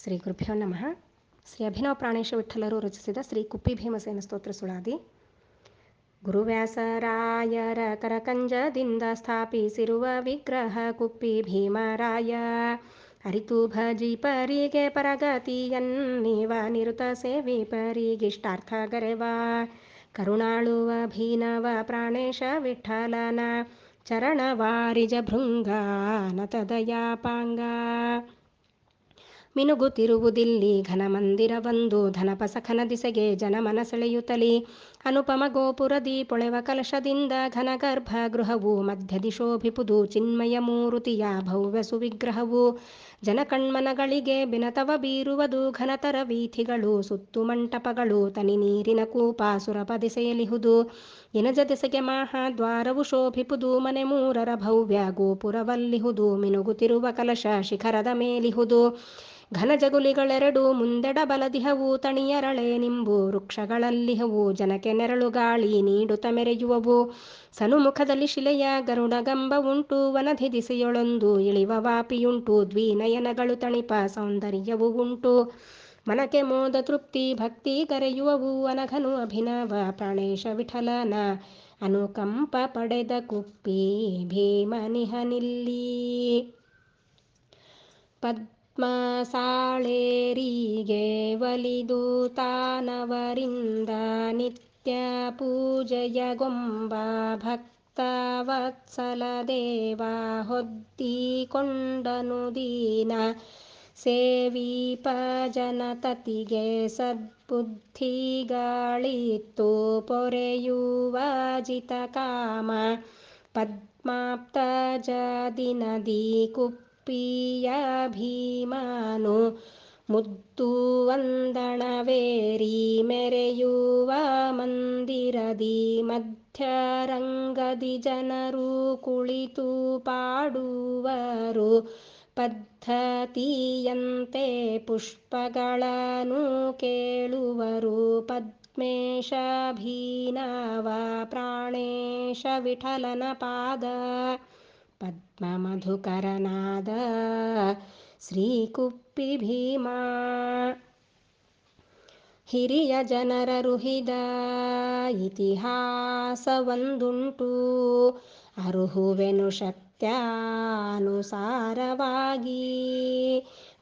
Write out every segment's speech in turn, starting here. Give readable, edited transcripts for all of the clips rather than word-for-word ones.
ಶ್ರೀ ಗುರುಭ್ಯೋ ನಮಃ. ಶ್ರೀ ಅಭಿನವ ಪ್ರಾಣೇಶ ವಿಠಲರು ರಚಿಸಿದ ಶ್ರೀ ಕುಪ್ಪಿ ಭೀಮಸೇನ ಸ್ತೋತ್ರ ಸುಳಾದಿ. ಗುರುವ್ಯಾಸರಾಯರ ಕರಕಂಜದಿಂದ ಸ್ಥಾಪಿಸಿರುವ ವಿಗ್ರಹ ಕುಪ್ಪಿ ಭೀಮರಾಯ. ಅರಿತು ಭಜಿಪರಿಗೆ ಪರಗತಿಯನ್ನೀವ ನಿರುತ ಸೇವಿಪರಿಗಿಷ್ಟಾರ್ಥ ಗರೆವ. ಕರುಣಾಳುವ ಭೀನವ ಪ್ರಾಣೇಶ ವಿಠಲನ ಚರಣವಾರಿಜ ಭೃಂಗ ನತದಯಾಪಾಂಗ. ಮಿನುಗುತ್ತಿರುವುದಿಲ್ಲಿ ಘನ ಮಂದಿರವೊಂದು ಧನಪ ಸಖನ ದಿಸೆಗೆ ಜನಮನ ಸೆಳೆಯುತ್ತಲಿ. ಅನುಪಮ ಗೋಪುರದಿ ಪೊಳೆವ ಕಲಶದಿಂದ ಘನ ಗರ್ಭ ಗೃಹವು ಮಧ್ಯದಿ ಶೋಭಿಪುದು ಚಿನ್ಮಯ ಮೂರುತಿಯ ಭವ್ಯ ಸುವಿಗ್ರಹವು. ಜನ ಕಣ್ಮನಗಳಿಗೆ ಬಿನತವ ಬೀರುವುದು ಘನತರ ವೀಥಿಗಳು ಸುತ್ತು ಮಂಟಪಗಳು ತನಿ ನೀರಿನ ಕೂಪ ಸುರಪ ದಿಸೆಯಲಿಹುದು. ಎನಜ ದೆಸೆಗೆ ಮಹಾದ್ವಾರವು ಶೋಭಿಪುದು ಮನೆ ಮೂರರ ಭವ್ಯ ಗೋಪುರವಲ್ಲಿಹುದು. ಮಿನುಗುತ್ತಿರುವ ಕಲಶ ಶಿಖರದ ಮೇಲಿಹುದು. ಘನ ಜಗುಲಿಗಳೆರಡು ಮುಂದೆಡ ಬಲದಿಹವು ತಣಿಯರಳೆ ನಿಂಬು ವೃಕ್ಷಗಳಲ್ಲಿಹವು. ಜನಕ್ಕೆ ನೆರಳು ಗಾಳಿ ನೀಡುತ್ತ ಮೆರೆಯುವವು. ಸನುಮುಖದಲ್ಲಿ ಶಿಲೆಯ ಗರುಡಗಂಬ ಉಂಟು ವನಧಿ ದಿಸೆಯೊಳೊಂದು ಇಳಿವ ವಾಪಿಯುಂಟು. ದ್ವಿನಯನಗಳು ತಣಿಪ ಸೌಂದರ್ಯವು ಉಂಟು. ಮನಕ್ಕೆ ಮೋದ ತೃಪ್ತಿ ಭಕ್ತಿ ಕರೆಯುವವು. ಅನಘನು ಅಭಿನವ ಪ್ರಾಣೇಶ ವಿಠಲನ ಅನುಕಂಪ ಪಡೆದ ಕುಪ್ಪಿ ಭೀಮನಿಹನಿಲ್ಲಿ. ಪದ್ಮಸಾಳೇರಿಗೆ ಒಲಿದು ತಾನವರಿಂದ ನಿತ್ಯ ಪೂಜೆಯಗೊಂಬ ಭಕ್ತವತ್ಸಲ ದೇವ ಹೊದ್ದಿಕೊಂಡನು ದೀನ ಸೇವೀಪ ಜನತತಿಗೆ ಸದ್ಬುದ್ಧಿಗಳಿತ್ತು ಪೊರೆಯುವ ಜಿತಕಾಮ. ಪದ್ಮಾಪ್ತ ಜದಿನದಿ ಕುಪ್ಪಿಯ ಭೀಮನು ಮುದ್ದು ವಂದಣವೇರಿ ಮೆರೆಯುವ ಮಂದಿರದಿ ಮಧ್ಯರಂಗದಿ ಜನರು ಕುಳಿತು ಪಾಡುವರು ಪದ್ಧತಿಯಂತೆ ಪುಷ್ಪಗಳನ್ನು ಕೇಳುವರು. ಪದ್ಮೇಶ ಭೀನವ ಪ್ರಾಣೇಶ ವಿಠಲನ ಪಾದ ಪದ್ಮ ಮಧುಕರನಾದ ಶ್ರೀ ಕುಪ್ಪಿ ಭೀಮ. ಹಿರಿಯ ಜನರ ರುಹಿದ ಇತಿಹಾಸವೊಂದುಂಟು ಅರುಹುವೆನು ಶಕ್ತ್ಯಾನುಸಾರವಾಗಿ.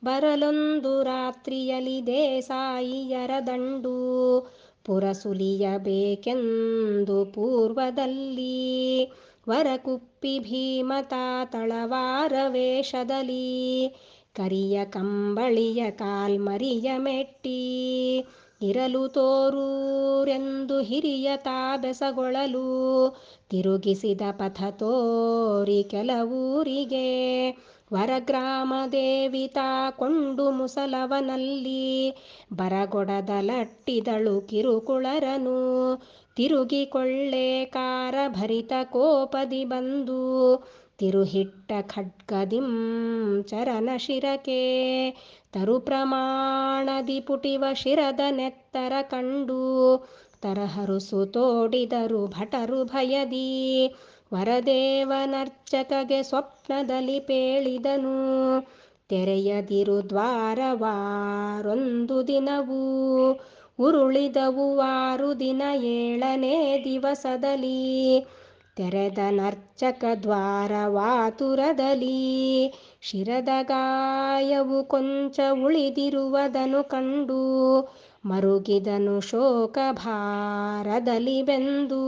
ಬರಲೊಂದು ರಾತ್ರಿಯಲಿ ದೇಸಾಯಿಯರ ದಂಡು ಪುರಸುಲಿಯಬೇಕೆಂದು ಪೂರ್ವದಲ್ಲಿ. ವರ ಕುಪ್ಪಿ ಭೀಮತ ತಳವಾರ ವೇಷದಲ್ಲಿ ಕರಿಯ ಕಂಬಳಿಯ ಕಾಲ್ಮರಿಯ ಮೆಟ್ಟಿ. ಇರಲು ತೋರೂರೆಂದು ಹಿರಿಯತ ಬೆಸಗೊಳಲು ತಿರುಗಿಸಿದ ಪಥ ತೋರಿ ಕೆಲವೂರಿಗೆ. ವರಗ್ರಾಮ ದೇವಿತ ಕೊಂಡು ಮುಸಲವನಲ್ಲಿ ಬರಗೊಡದಲಟ್ಟಿದಳು ಕಿರುಕುಳರನು. ತಿರುಗಿಕೊಳ್ಳೆ ಕಾರ ಭರಿತ ಕೋಪದಿ ಬಂದು ತಿರುಹಿಟ್ಟ ಖಡ್ಗದಿಂ ಚರನ ಶಿರಕೆ. ತರು ಪ್ರಮಾಣದಿ ಪುಟಿವ ಶಿರದ ನೆತ್ತರ ಕಂಡು ತರಹರುಸು ತೋಡಿದರು ಭಟರು ಭಯದಿ. ವರದೇವನರ್ಚಕಗೆ ಸ್ವಪ್ನದಲ್ಲಿ ಪೇಳಿದನು ತೆರೆಯದಿರು ದ್ವಾರವಾರೊಂದು ದಿನವೂ. ಉರುಳಿದವು 6 ದಿನ 7ನೇ ದಿವಸದಲ್ಲಿ ತೆರೆದ ನರ್ಚಕ ದ್ವಾರವಾತುರದಲ್ಲಿ. ಶಿರದ ಗಾಯವು ಕೊಂಚ ಉಳಿದಿರುವುದನ್ನು ಕಂಡು ಮರುಗಿದನು ಶೋಕ ಭಾರದಲ್ಲಿ ಬೆಂದು.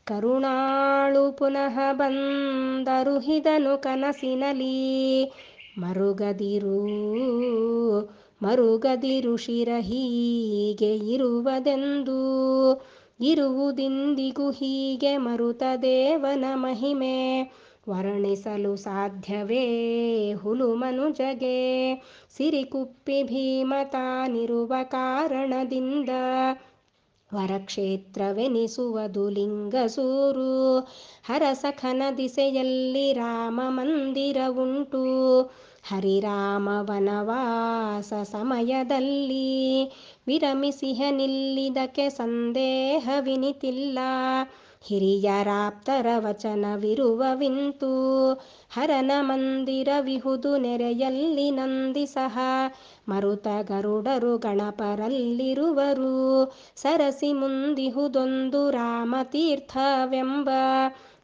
ಕರುಣಾಳು ಪುನಃ ಬಂದರುಹಿದನು ಕನಸಿನಲಿ ಮರುಗದಿರು ಶಿರ ಹೀಗೆ ಇರುವುದೆಂದು. ಇರುವುದಿಂದಿಗೂ ಹೀಗೆ ಮರುತ ದೇವನ ಮಹಿಮೆ ವರ್ಣಿಸಲು ಸಾಧ್ಯವೇ ಹುಲು ಮನುಜಗೆ. ಸಿರಿ ಕುಪ್ಪಿ ಭೀಮ ತಾನಿರುವ ಕಾರಣದಿಂದ ವರಕ್ಷೇತ್ರವೆನಿಸುವುದು ಲಿಂಗಸೂರು. ಹರಸಖನ ದಿಸೆಯಲ್ಲಿ ರಾಮ ಮಂದಿರವುಂಟು. ಹರಿರಾಮ ವನವಾಸ ಸಮಯದಲ್ಲಿ ವಿರಮಿಸಿಹ ನಿಲ್ಲಿದಕ್ಕೆ ಸಂದೇಹವಿನಿತಿಲ್ಲ. ಹಿರಿಯರಾಪ್ತರ ವಚನವಿರುವವಿಂತು ಹರನ ಮಂದಿರವಿಹುದು ನೆರೆಯಲ್ಲಿ ನಂದಿ ಸಹ ಮರುತ ಗರುಡರು ಗಣಪರಲ್ಲಿರುವರು ಸರಸಿ ಮುಂದಿಹುದೊಂದು ರಾಮತೀರ್ಥವೆಂಬ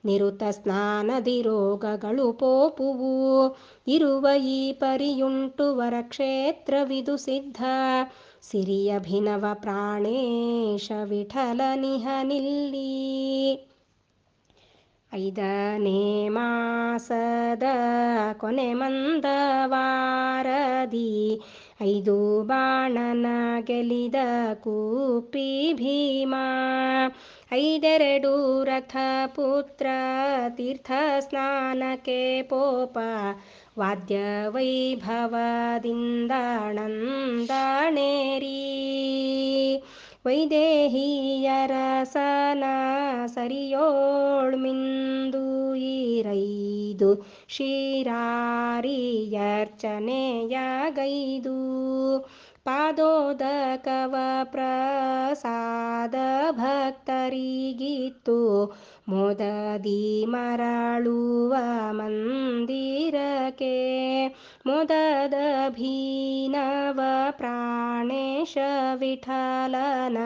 ನಿರುತ ಸ್ನಾನದಿ ರೋಗಗಳು ಪೋಪುವು ಇರುವ ಈ ಪರಿಯುಂಟು ವರಕ್ಷೇತ್ರವಿದು ಸಿದ್ಧ ಸಿರಿಯಭಿನವ ಪ್ರಾಣೇಶ ವಿಠಲನಿಹನಿಲ್ಲಿ 5ನೇ ಮಾಸದ ಕೊನೆ ಮಂದವಾರದಿ 5 ಬಾಣನ ಗೆಲಿದ ಕುಪ್ಪಿ ಭೀಮ 5 ರಥ ಪುತ್ರ ತೀರ್ಥ ಸ್ನಾನಕ್ಕೆ ಪೋಪ ವಾದ್ಯ ವೈಭವದಿಂದಣಂದಣೇರಿ ವೈದೇಹಿಯರಸನ ಸರಿಯೋಳ್ಮಿಂದು ಈರೈದು ಶಿರಾರಿಯರ್ಚನೆಯಗೈದು ಪಾದೋದಕವ ಪ್ರಸಾದ ಭಕ್ತರಿಗಿತ್ತು ಮೋದದಿ ಮರಳುವ ಮಂದಿರಕ್ಕೆ ಮೋದದ ಭೀನವ ಪ್ರಾಣೇಶ ವಿಠಲನ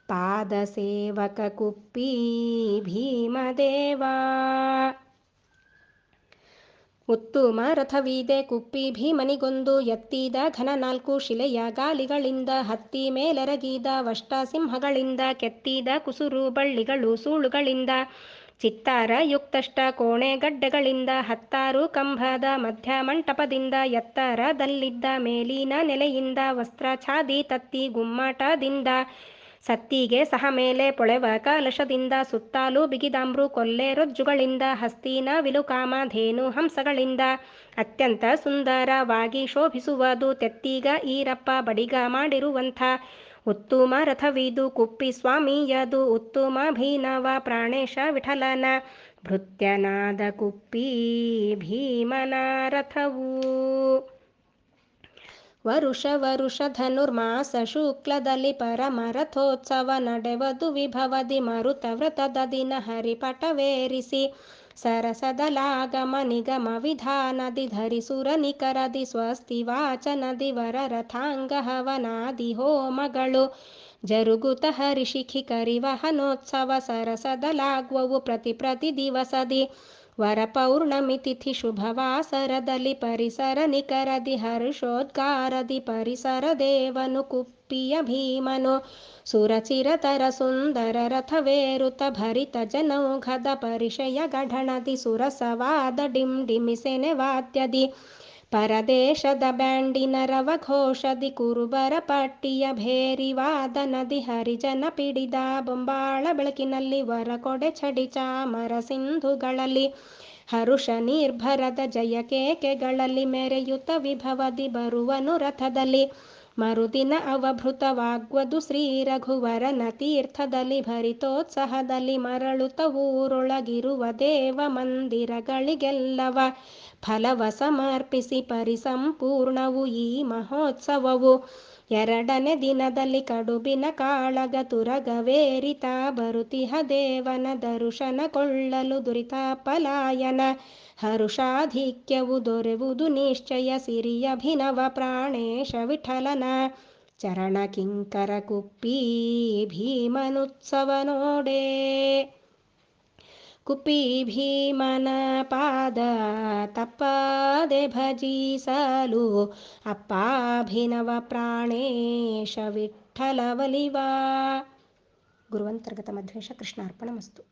ಪಾದ ಸೇವಕ ಕುಪ್ಪಿ ಭೀಮದೇವ ಉತ್ತುಮ ರಥವಿದೆ ಕುಪ್ಪಿ ಭೀಮನಿಗೊಂದು ಎತ್ತಿದ ಘನ 4 ಶಿಲೆಯ ಗಾಲಿಗಳಿಂದ ಹತ್ತಿ ಮೇಲೆರಗಿದ ವಷ್ಟ ಸಿಂಹಗಳಿಂದ ಕೆತ್ತಿದ ಕುಸುರು ಬಳ್ಳಿಗಳು ಸೂಳುಗಳಿಂದ ಚಿತ್ತಾರ ಯುಕ್ತಷ್ಟ ಕೋಣೆ ಗಡ್ಡೆಗಳಿಂದ 16 ಕಂಬದ ಮಧ್ಯ ಮಂಟಪದಿಂದ ಎತ್ತರದಲ್ಲಿದ್ದ ಮೇಲಿನ ನೆಲೆಯಿಂದ ವಸ್ತ್ರ ಛಾದಿ ತತ್ತಿ ಗುಮ್ಮಟದಿಂದ ಸತ್ತಿಗೆ ಸಹ ಮೇಲೆ ಪೊಳೆವ ಕಲಶದಿಂದ ಸುತ್ತಾಲು ಬಿಗಿದಾಮ್ರು ಕೊಲ್ಲೆ ರೊಜ್ಜುಗಳಿಂದ ಹಸ್ತಿನ ವಿಲುಕಾಮ ಧೇನು ಹಂಸಗಳಿಂದ ಅತ್ಯಂತ ಸುಂದರವಾಗಿ ಶೋಭಿಸುವುದು ತೆತ್ತಿಗ ಈರಪ್ಪ ಬಡಿಗ ಮಾಡಿರುವಂಥ ಉತ್ತಮ ರಥವಿದು ಕುಪ್ಪಿ ಸ್ವಾಮಿಯದು ಉತ್ತಮ ಭೀನವ ಪ್ರಾಣೇಶ ವಿಠಲನ ಭೃತ್ಯನಾದ ಕುಪ್ಪಿ ಭೀಮನ ರಥವು ವರುಷ ಧನುರ್ಮಾಸ ಶುಕ್ಲದಲ್ಲಿ ಪರಮರಥೋತ್ಸವ ನಡೆವದು ವಿಭವದಿ ಮರುತ ವ್ರತದ ದಿನ ಹರಿಪಟವೇರಿಸಿ ಸರಸದಲಾಗಮ ನಿಗಮ ವಿಧಾನದಿ ಧರಿಸುರ ನಿಕರದಿ ಸ್ವಸ್ತಿ ವಾಚನದಿ ವರ ರಥಾಂಗ ಹವನಾದಿ ಹೋಮಗಳು ಜರುಗುತ ಹರಿಶಿಖಿ ಕರಿವಹನೋತ್ಸವ ಸರಸದಲಾಗುವವು ಪ್ರತಿ ದಿವಸದಿ ವರ ಪೌರ್ಣಮಿ ತಿಥಿ ಶುಭವಾಸರದಲ್ಲಿ ಪರಿಸರ ನಿಕರದಿ ಹರ್ಷೋದ್ಗಾರದಿ ಪರಿಸರ ದೇವನು ಕುಪ್ಪಿಯ ಭೀಮನು ಸುರಚಿರತರ ಸುಂದರ ರಥವೇರುತ ಭರಿತ ಜನೌಘದ ಪರಿಷಯ ಗಢಣದಿ ಸುರಸವಾದ ಡಿಮಿಸೆನೆ ವಾದ್ಯದಿ ಪರದೇಶದ ಬ್ಯಾಂಡಿನ ರವ ಘೋಷದಿ ಕುರುಬರ ಪಟ್ಟಿಯ ಭೇರಿ ವಾದನದಿ ಹರಿಜನ ಪಿಡಿದ ಬೊಂಬಾಳ ಬೆಳಕಿನಲ್ಲಿ ವರ ಕೊಡೆ ಛಡಿ ಚಾಮರ ಸಿಂಧುಗಳಲ್ಲಿ ಹರುಷ ನಿರ್ಭರದ ಜಯ ಕೇಕೆಗಳಲ್ಲಿ ಮೆರೆಯುತ ವಿಭವದಿ ಬರುವನು ರಥದಲ್ಲಿ ಮರುದಿನ ಅವಭೃತವಾಗ್ವದು ಶ್ರೀ ರಘುವರನ ತೀರ್ಥದಲ್ಲಿ ಭರಿತೋತ್ಸಾಹದಲ್ಲಿ ಮರಳುತ ಊರೊಳಗಿರುವ ದೇವ ಮಂದಿರಗಳಿಗೆಲ್ಲವ ಫಲವ ಸಮರ್ಪಿಸಿ ಪರಿಸಂಪೂರ್ಣವು ಈ ಮಹೋತ್ಸವವು 2ನೇ ದಿನದಲ್ಲಿ ಕಡುಬಿನ ಕಾಳಗ ತುರಗವೇರಿತ ಬರುತಿಹ ದೇವನ ದರುಶನ ಕೊಳ್ಳಲು ದುರಿತ ಪಲಾಯನ ಹರುಷಾಧಿಕ್ಯವು ದೊರೆವುದು ನಿಶ್ಚಯ ಸಿರಿಯಭಿನವ ಪ್ರಾಣೇಶ ವಿಠಲನ ಚರಣ ಕಿಂಕರ ಕುಪ್ಪಿ ಭೀಮನುತ್ಸವ ನೋಡೆ ಕುಪ್ಪಿ ಭೀಮನ ಪಾದ ತಪ್ಪದೆ ಭಜಿಸಲು ಅಪ್ಪಾಭಿನವ ಪ್ರಾಣೇಶ ವಿಠಲ ಒಲಿವ. ಗುರುವಂತರ್ಗತ ಮಧ್ವೇಶ ಕೃಷ್ಣಾರ್ಪಣಮಸ್ತು.